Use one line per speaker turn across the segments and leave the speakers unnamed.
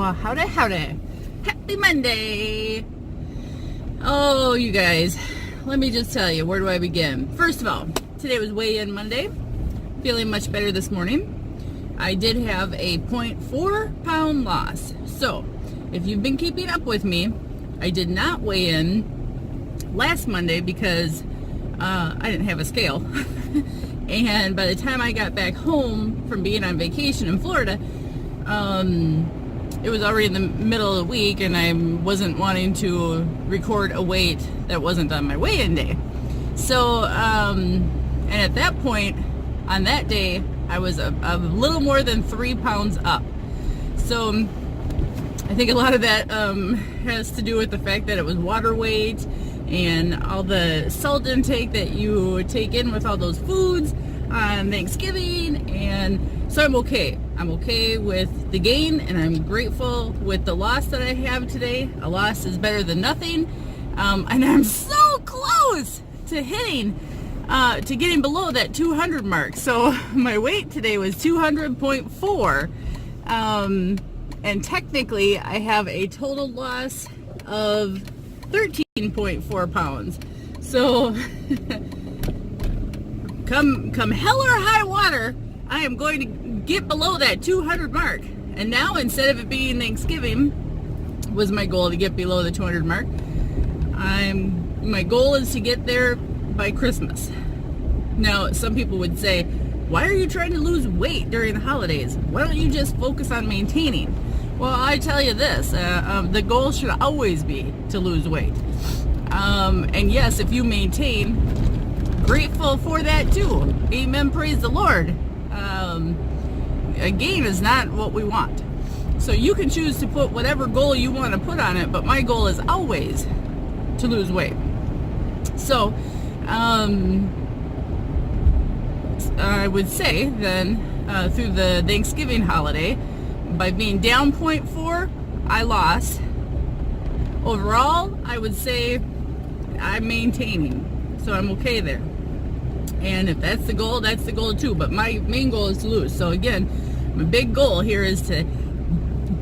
Well, howdy. Happy Monday. Oh, you guys, let me just tell you, where do I begin? First of all, today was weigh-in Monday. Feeling much better this morning. I did have a 0.4 pound loss. So, if you've been keeping up with me, I did not weigh in last Monday because I didn't have a scale. And by the time I got back home from being on vacation in Florida, it was already in the middle of the week, and I wasn't wanting to record a weight that wasn't on my weigh-in day. So, and at that point, on that day, I was a little more than 3 pounds up. So, I think a lot of that has to do with the fact that it was water weight and all the salt intake that you take in with all those foods on Thanksgiving, and so I'm okay. I'm okay with the gain, and I'm grateful with the loss that I have today. A loss is better than nothing, and I'm so close to hitting, to getting below that 200 mark. So my weight today was 200.4, and technically I have a total loss of 13.4 pounds. So come hell or high water, I am going to get below that 200 mark. And now, instead of it being Thanksgiving, was my goal to get below the 200 mark. My goal is to get there by Christmas. Now, some people would say, why are you trying to lose weight during the holidays? Why don't you just focus on maintaining? Well, I tell you this, the goal should always be to lose weight. And yes, if you maintain, grateful for that too. Amen, praise the Lord. A gain is not what we want. So you can choose to put whatever goal you want to put on it, but my goal is always to lose weight. So, I would say then, through the Thanksgiving holiday, by being down 0.4, I lost. Overall, I would say I'm maintaining. So I'm okay there. And if that's the goal, that's the goal too. But my main goal is to lose. So again, my big goal here is to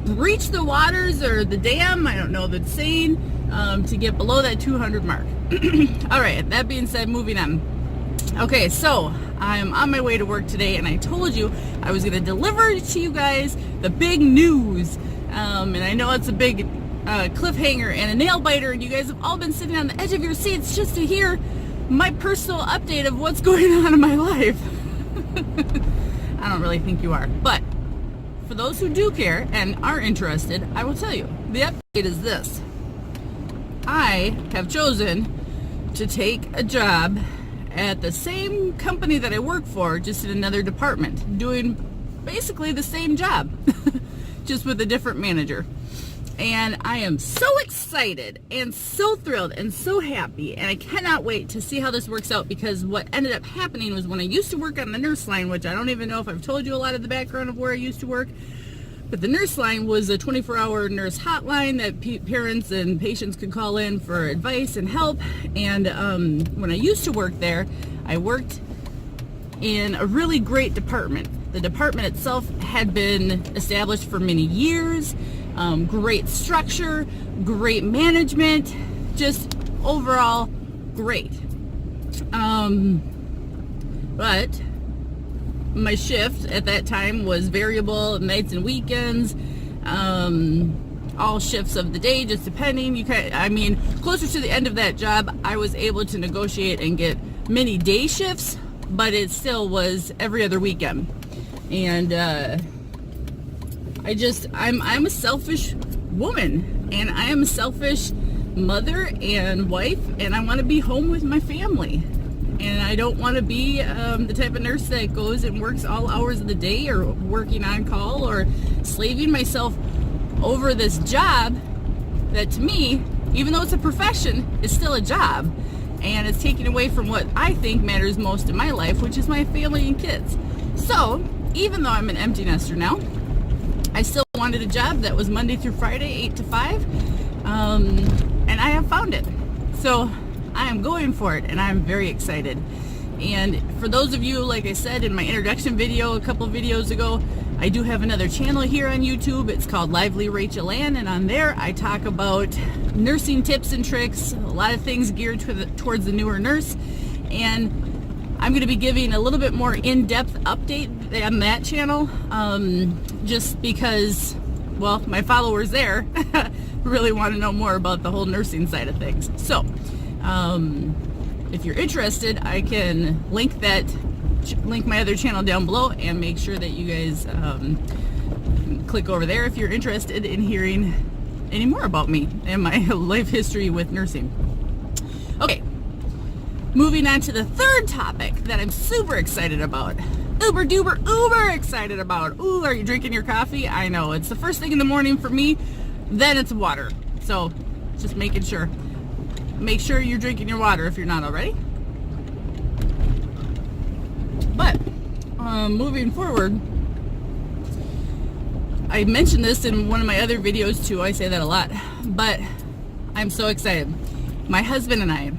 breach the waters or the dam, I don't know the saying, to get below that 200 mark. All right, that being said, moving on. Okay, so I'm on my way to work today, and I told you I was going to deliver to you guys the big news. And I know it's a big cliffhanger and a nail biter, and you guys have all been sitting on the edge of your seats just to hear my personal update of what's going on in my life. I don't really think you are, but for those who do care and are interested, I will tell you. The update is this. I have chosen to take a job at the same company that I work for, just in another department, doing basically the same job, just with a different manager. And I am so excited and so thrilled and so happy, and I cannot wait to see how this works out, because what ended up happening was when I used to work on the nurse line, which I don't even know if I've told you a lot of the background of where I used to work, but the nurse line was a 24-hour nurse hotline that parents and patients could call in for advice and help. And when I used to work there, I worked in a really great department. The department itself had been established for many years. Great structure, great management, just overall great. But my shift at that time was variable, nights and weekends, all shifts of the day, just depending. Closer to the end of that job, I was able to negotiate and get many day shifts, but it still was every other weekend. And I'm a selfish woman, and I am a selfish mother and wife, and I want to be home with my family. And I don't want to be the type of nurse that goes and works all hours of the day, or working on call, or slaving myself over this job that, to me, even though it's a profession, is still a job. And it's taking away from what I think matters most in my life, which is my family and kids. So, even though I'm an empty nester now, I still wanted a job that was Monday through Friday, 8 to 5. And I have found it. So I am going for it, and I'm very excited. And for those of you, like I said in my introduction video a couple of videos ago, I do have another channel here on YouTube. It's called Lively Rachel Ann, and on there I talk about nursing tips and tricks, a lot of things geared towards the newer nurse, and I'm going to be giving a little bit more in-depth update on that channel, just because, well, my followers there really want to know more about the whole nursing side of things. So, if you're interested, I can link my other channel down below, and make sure that you guys click over there if you're interested in hearing any more about me and my life history with nursing. Okay, moving on to the third topic that I'm super excited about. Uber excited about. Ooh, are you drinking your coffee? I know, it's the first thing in the morning for me, then it's water. So just making sure. Make sure you're drinking your water if you're not already. But moving forward, I mentioned this in one of my other videos too. I say that a lot, but I'm so excited. My husband and I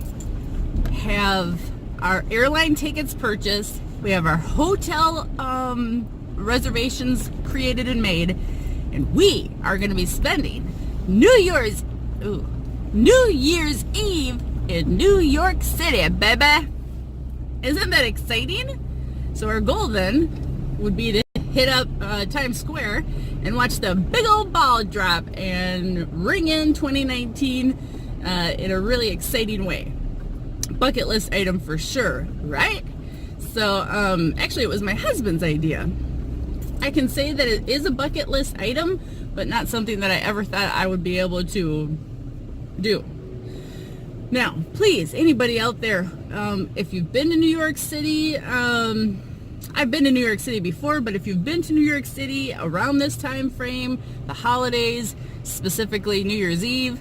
have our airline tickets purchased. We have our hotel reservations created and made, and we are going to be spending New Year's Eve in New York City, baby. Isn't that exciting? So our goal then would be to hit up Times Square and watch the big old ball drop and ring in 2019 in a really exciting way. Bucket list item for sure, right? So actually it was my husband's idea. I can say that it is a bucket list item, but not something that I ever thought I would be able to do. Now, please, anybody out there, if you've been to New York City, I've been to New York City before, but if you've been to New York City around this time frame, the holidays, specifically New Year's Eve,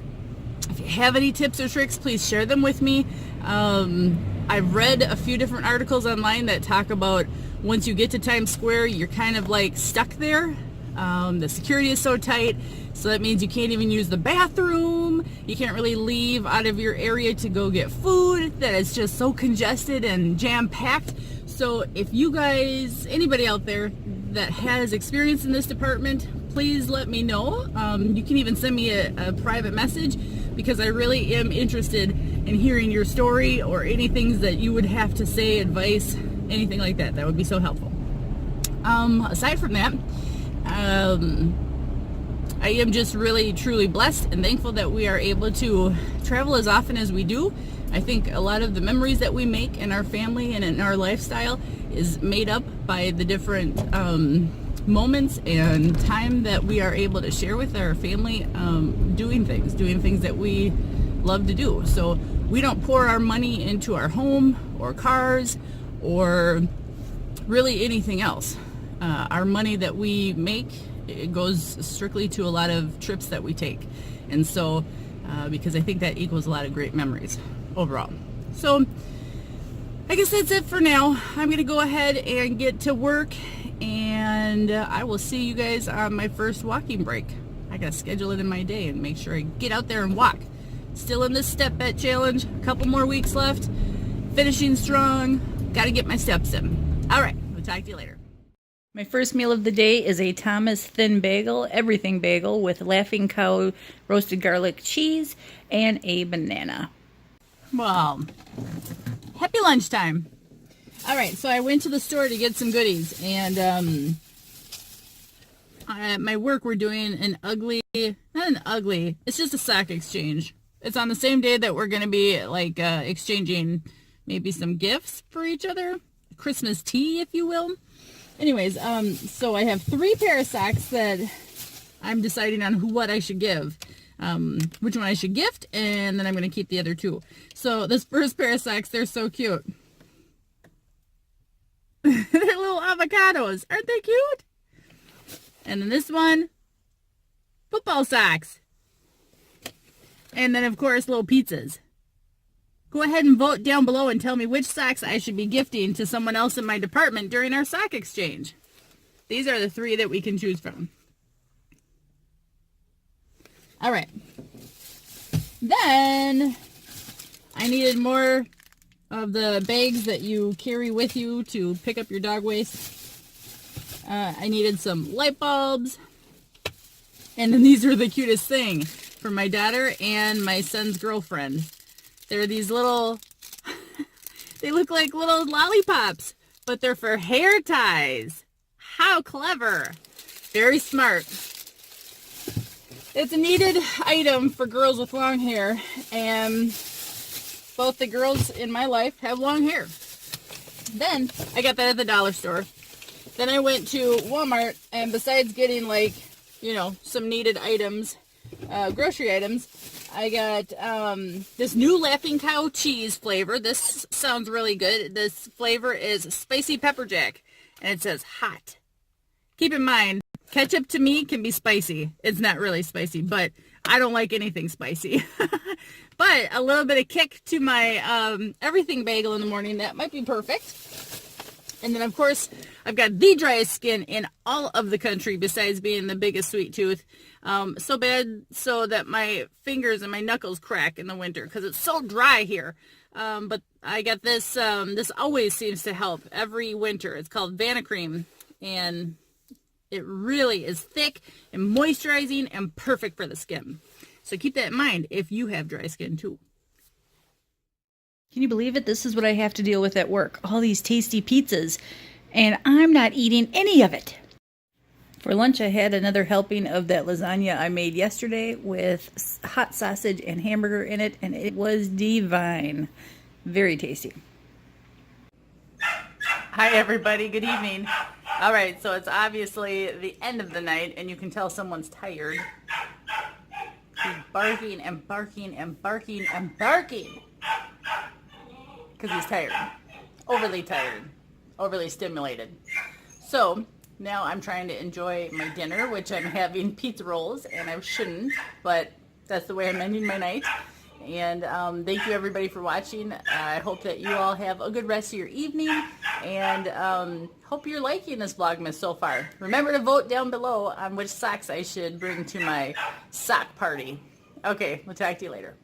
if you have any tips or tricks, please share them with me. I've read a few different articles online that talk about once you get to Times Square, you're kind of like stuck there. The security is so tight, so that means you can't even use the bathroom. You can't really leave out of your area to go get food, that it's just so congested and jam-packed. So if you guys, anybody out there that has experience in this department, please let me know. You can even send me a private message, because I really am interested in hearing your story or any things that you would have to say, advice, anything like that. That would be so helpful. Aside from that, I am just really truly blessed and thankful that we are able to travel as often as we do. I think a lot of the memories that we make in our family and in our lifestyle is made up by the different moments and time that we are able to share with our family, doing things that we love to do. So we don't pour our money into our home or cars or really anything else. Our money that we make, it goes strictly to a lot of trips that we take. And so, because I think that equals a lot of great memories overall. So, I guess that's it for now. I'm going to go ahead and get to work, and I will see you guys on my first walking break. I got to schedule it in my day and make sure I get out there and walk. Still in this step bet challenge. A couple more weeks left. Finishing strong. Got to get my steps in. All right. We'll talk to you later. My first meal of the day is a Thomas Thin Bagel, everything bagel, with Laughing Cow roasted garlic cheese and a banana. Well, happy lunchtime. All right, so I went to the store to get some goodies, and at my work we're doing it's just a sock exchange. It's on the same day that we're going to be like exchanging maybe some gifts for each other, Christmas tea, if you will. Anyways, so I have 3 pair of socks that I'm deciding on what I should give, which one I should gift, and then I'm going to keep the other 2. So this first pair of socks, they're so cute. They're little avocados. Aren't they cute? And then this one, football socks. And then, of course, little pizzas. Go ahead and vote down below and tell me which socks I should be gifting to someone else in my department during our sock exchange. These are the 3 that we can choose from. All right. Then I needed more of the bags that you carry with you to pick up your dog waste. I needed some light bulbs. And then these are the cutest thing for my daughter and my son's girlfriend. They're these little, they look like little lollipops, but they're for hair ties. How clever. Very smart. It's a needed item for girls with long hair, and both the girls in my life have long hair. Then I got that at the dollar store. Then I went to Walmart, and besides getting, like, you know, some needed items, grocery items, I got this new Laughing Cow cheese flavor. This sounds really good. This flavor is spicy pepper jack, and it says hot. Keep in mind, ketchup to me can be spicy. It's not really spicy, but I don't like anything spicy. But a little bit of kick to my everything bagel in the morning, that might be perfect. And then, of course, I've got the driest skin in all of the country besides being the biggest sweet tooth. So bad so that my fingers and my knuckles crack in the winter because it's so dry here. But I got this, this always seems to help every winter. It's called Vanacream, and it really is thick and moisturizing and perfect for the skin. So keep that in mind if you have dry skin too.
Can you believe it? This is what I have to deal with at work. All these tasty pizzas, and I'm not eating any of it. For lunch, I had another helping of that lasagna I made yesterday with hot sausage and hamburger in it, and it was divine. Very tasty.
Hi everybody, good evening. All right, so it's obviously the end of the night, and you can tell someone's tired. He's barking and barking and barking and barking. Because he's tired, overly stimulated. So now I'm trying to enjoy my dinner, which I'm having pizza rolls, and I shouldn't, but that's the way I'm ending my night. And thank you everybody for watching. I hope that you all have a good rest of your evening, and hope you're liking this Vlogmas so far. Remember to vote down below on which socks I should bring to my sock party. Okay, we'll talk to you later.